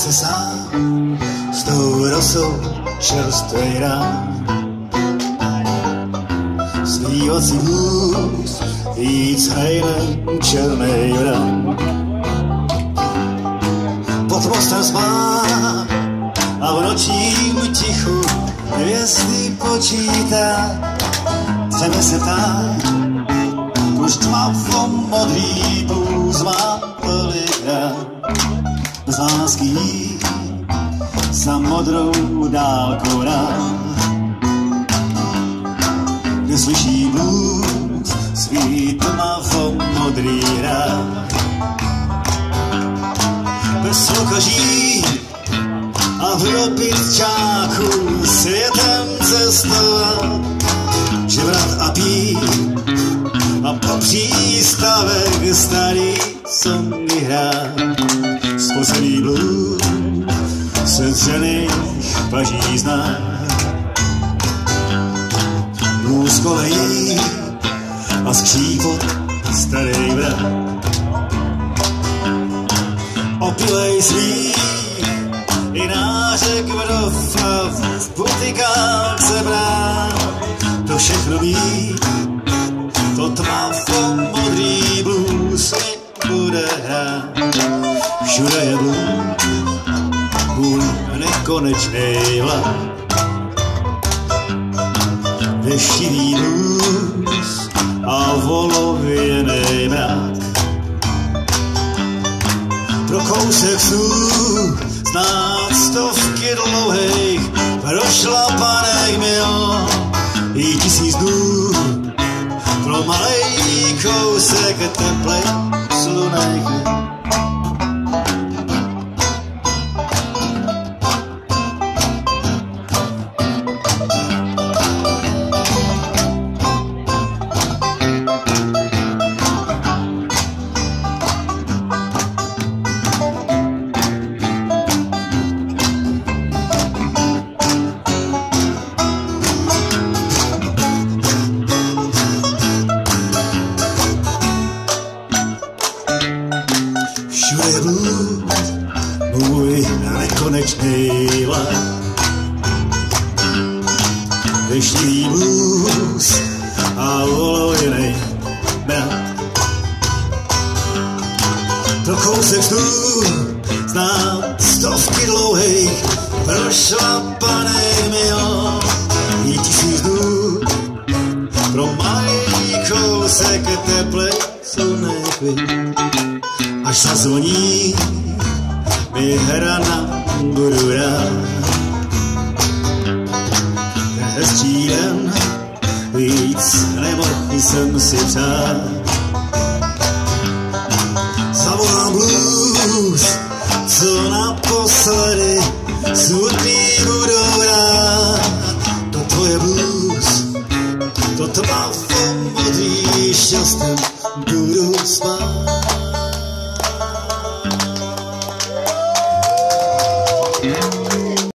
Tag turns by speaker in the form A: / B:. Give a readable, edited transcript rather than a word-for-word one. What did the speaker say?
A: Se sám s tou rosou čerstvej rán. Snívací vůz jít s hejnem černej vrán. Pod mostem spát a v nočním tichu hvězdy počítá. Tebe se ptát, už tmavomodrý blůz má tolikrát. Z lásky za modrou dálkou rád, kde slyší blues svý tmavomodrý rád. Bez lokaží a v dobytčáku světem cestovat, žebrat a pít a po přístavech starý songy hrát. Spocený blues se dřených paží zná. Blues kolejí a skřípot starý vrat. Opilej svý i nářek vdov a v putikách se brát. To všechno ví, to tmavomodrý blues mi bude hrát. Všude je blues, můj nekonečnej hlad. Deštivý blues a volověnej mrak. Pro kousek snů znát stovky dlouhých prošlapaných mil i 1000 dnů. Pro malej kousek teplej slunej. Můj nekonečný hlad. Deštivý blues a olověnej mrak. Pro kousek snů znám stovky dlouhých prošlapaných mil i 1000 dnů. Pro malý kousek teplej slunej chvíl. Až zazvoní mi hrana, budu rád. Hezčí den, víc nemohl jsem si přát. Zavolám blues, co naposledy smutný budou rád. To je blues, to tmavomodrý šťastný